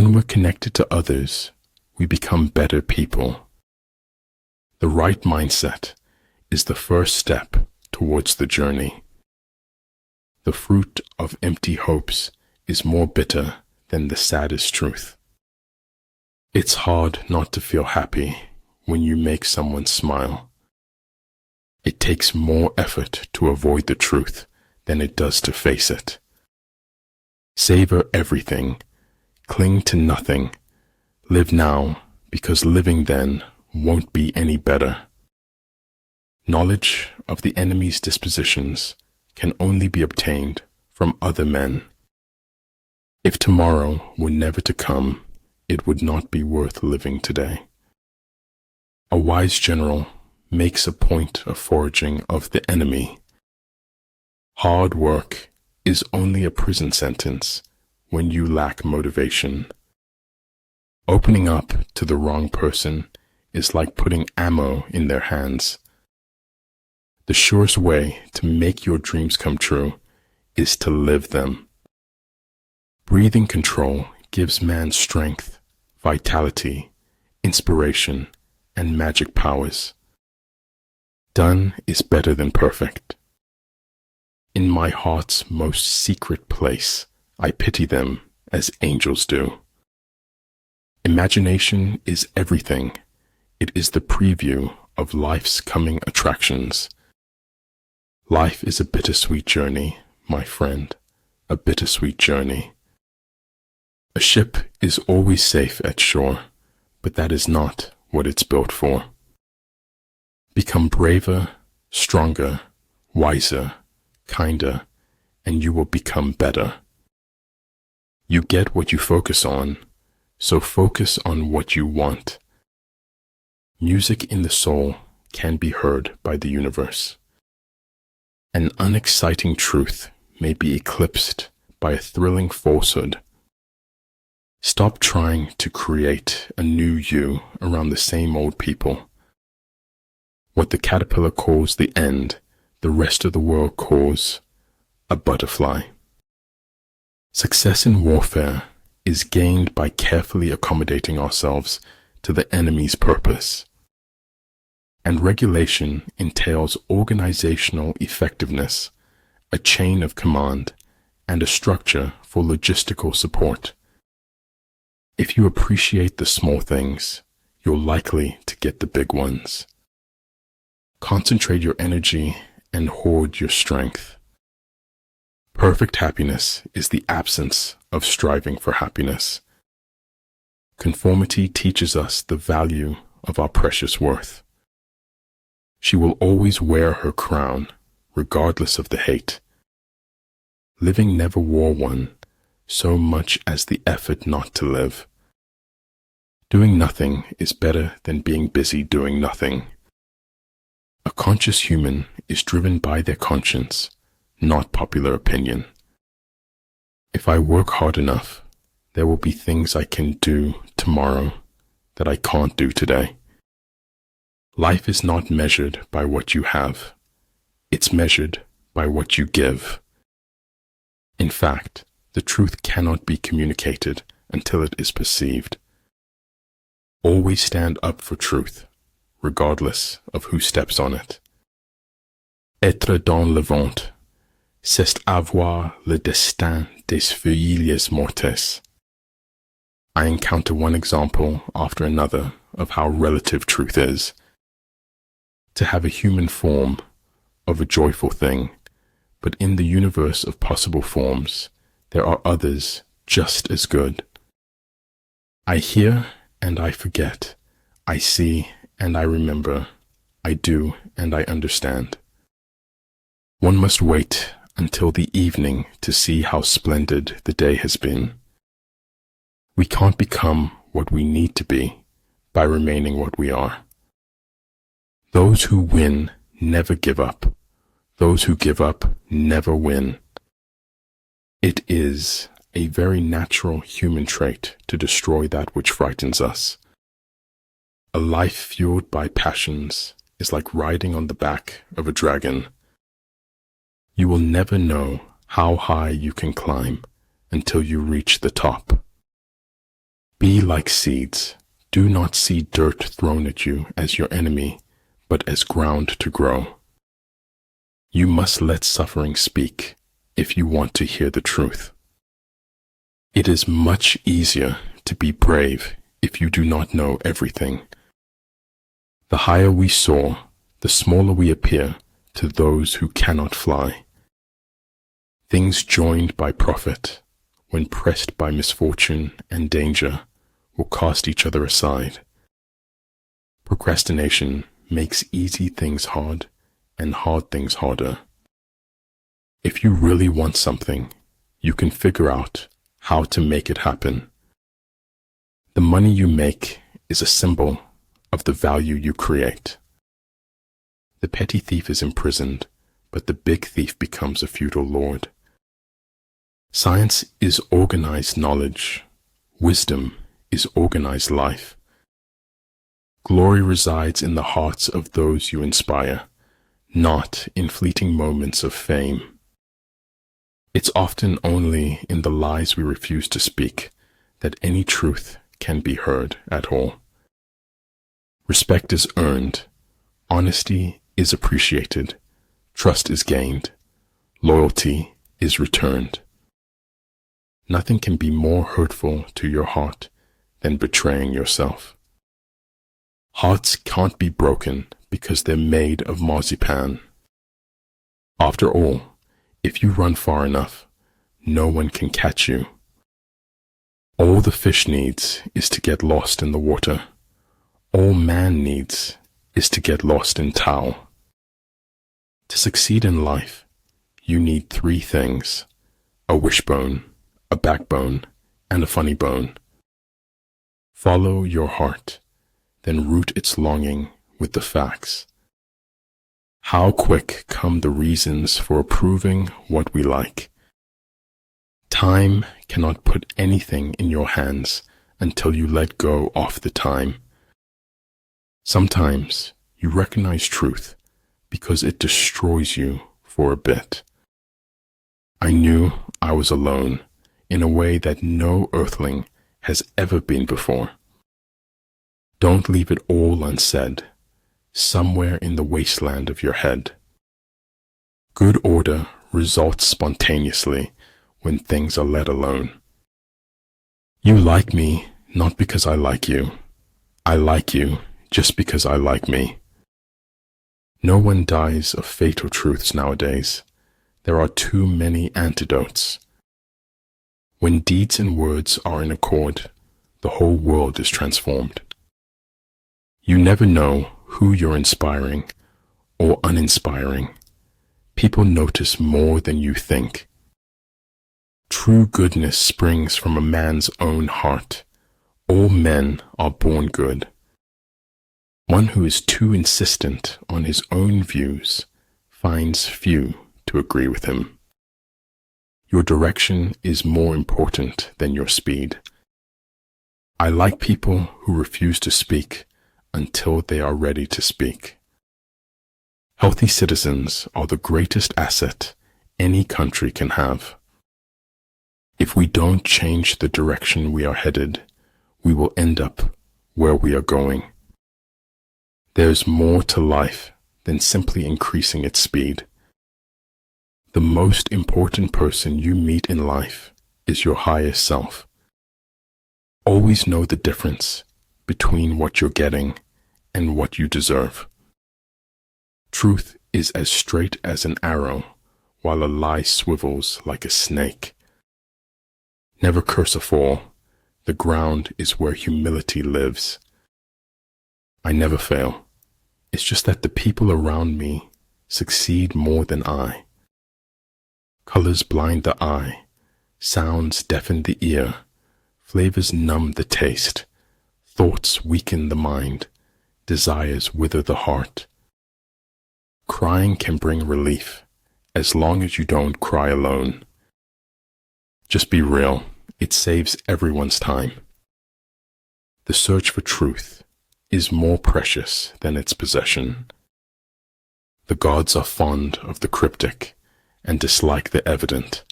When we're connected to others, we become better people. The right mindset is the first step towards the journey. The fruit of empty hopes is more bitter than the saddest truth. It's hard not to feel happy when you make someone smile. It takes more effort to avoid the truth than it does to face it. Savor everything, cling to nothing, live now, because living then won't be any better. Knowledge of the enemy's dispositions can only be obtained from other men. If tomorrow were never to come, it would not be worth living today. A wise general makes a point of foraging of the enemy. Hard work is only a prison sentence when you lack motivation. Opening up to the wrong person is like putting ammo in their hands. The surest way to make your dreams come true is to live them. Breathing control gives man strength, vitality, inspiration, and magic powers. Done is better than perfect. In my heart's most secret place, I pity them as angels do. Imagination is everything. It is the preview of life's coming attractions. Life is a bittersweet journey, my friend, a bittersweet journey. A ship is always safe at shore, but that is not what it's built for. Become braver, stronger, wiser, kinder, and you will become better. You get what you focus on, so focus on what you want. Music in the soul can be heard by the universe. An unexciting truth may be eclipsed by a thrilling falsehood. Stop trying to create a new you around the same old people. What the caterpillar calls the end, the rest of the world calls a butterfly. Success in warfare is gained by carefully accommodating ourselves to the enemy's purpose. And regulation entails organizational effectiveness, a chain of command, and a structure for logistical support. If you appreciate the small things, you're likely to get the big ones. Concentrate your energy and hoard your strength. Perfect happiness is the absence of striving for happiness. Conformity teaches us the value of our precious worth. She will always wear her crown, regardless of the hate. Living never wore one, so much as the effort not to live. Doing nothing is better than being busy doing nothing. A conscious human is driven by their conscience, not popular opinion. If I work hard enough, there will be things I can do tomorrow that I can't do today. Life is not measured by what you have. It's measured by what you give. In fact, the truth cannot be communicated until it is perceived. Always stand up for truth, regardless of who steps on it. Être dans le vent, c'est avoir le destin des feuilles mortes. I encounter one example after another of how relative truth is. To have a human form of a joyful thing, but in the universe of possible forms, there are others just as good. I hear and I forget. I see and I remember. I do and I understand. One must wait until the evening to see how splendid the day has been. We can't become what we need to be by remaining what we are. Those who win never give up. Those who give up never win. It is a very natural human trait to destroy that which frightens us. A life fueled by passions is like riding on the back of a dragon. You will never know how high you can climb until you reach the top. Be like seeds. Do not see dirt thrown at you as your enemy, but as ground to grow. You must let suffering speak if you want to hear the truth. It is much easier to be brave if you do not know everything. The higher we soar, the smaller we appear to those who cannot fly. Things joined by profit, when pressed by misfortune and danger, will cast each other aside. Procrastination makes easy things hard and hard things harder. If you really want something, you can figure out how to make it happen. The money you make is a symbol of the value you create. The petty thief is imprisoned, but the big thief becomes a feudal lord. Science is organized knowledge. Wisdom is organized life. Glory resides in the hearts of those you inspire, not in fleeting moments of fame. It's often only in the lies we refuse to speak that any truth can be heard at all. Respect is earned. Honesty is appreciated. Trust is gained. Loyalty is returned. Nothing can be more hurtful to your heart than betraying yourself. Hearts can't be broken because they're made of marzipan. After all, if you run far enough, no one can catch you. All the fish needs is to get lost in the water. All man needs is to get lost in Tao. To succeed in life, you need 3 things: a wishbone, a backbone, and a funny bone. Follow your heart, then root its longing with the facts. How quick come the reasons for approving what we like. Time cannot put anything in your hands until you let go of the time. Sometimes you recognize truth because it destroys you for a bit. I knew I was alone in a way that no earthling has ever been before. Don't leave it all unsaid, somewhere in the wasteland of your head. Good order results spontaneously when things are let alone. You like me not because I like you. I like you just because I like me. No one dies of fatal truths nowadays. There are too many antidotes. When deeds and words are in accord, the whole world is transformed. You never know who you're inspiring or uninspiring. People notice more than you think. True goodness springs from a man's own heart. All men are born good. One who is too insistent on his own views finds few to agree with him. Your direction is more important than your speed. I like people who refuse to speak until they are ready to speak. Healthy citizens are the greatest asset any country can have. If we don't change the direction we are headed, we will end up where we are going. There's more to life than simply increasing its speed. The most important person you meet in life is your highest self. Always know the difference between what you're getting and what you deserve. Truth is as straight as an arrow, while a lie swivels like a snake. Never curse a fall. The ground is where humility lives. I never fail. It's just that the people around me succeed more than I. Colors blind the eye. Sounds deafen the ear. Flavors numb the taste. Thoughts weaken the mind. Desires wither the heart. Crying can bring relief, as long as you don't cry alone. Just be real. It saves everyone's time. The search for truth is more precious than its possession. The gods are fond of the cryptic and dislike the evident.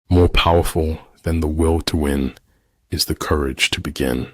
More powerful than the will to win is the courage to begin.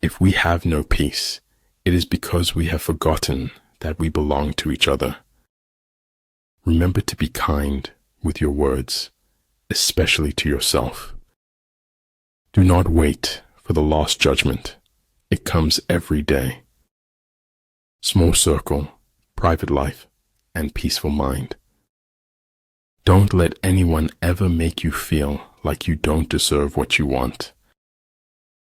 If we have no peace, it is because we have forgotten that we belong to each other. Remember to be kind with your words, especially to yourself. Do not wait for the last judgment. It comes every day. Small circle, private life, and peaceful mind. Don't let anyone ever make you feel like you don't deserve what you want.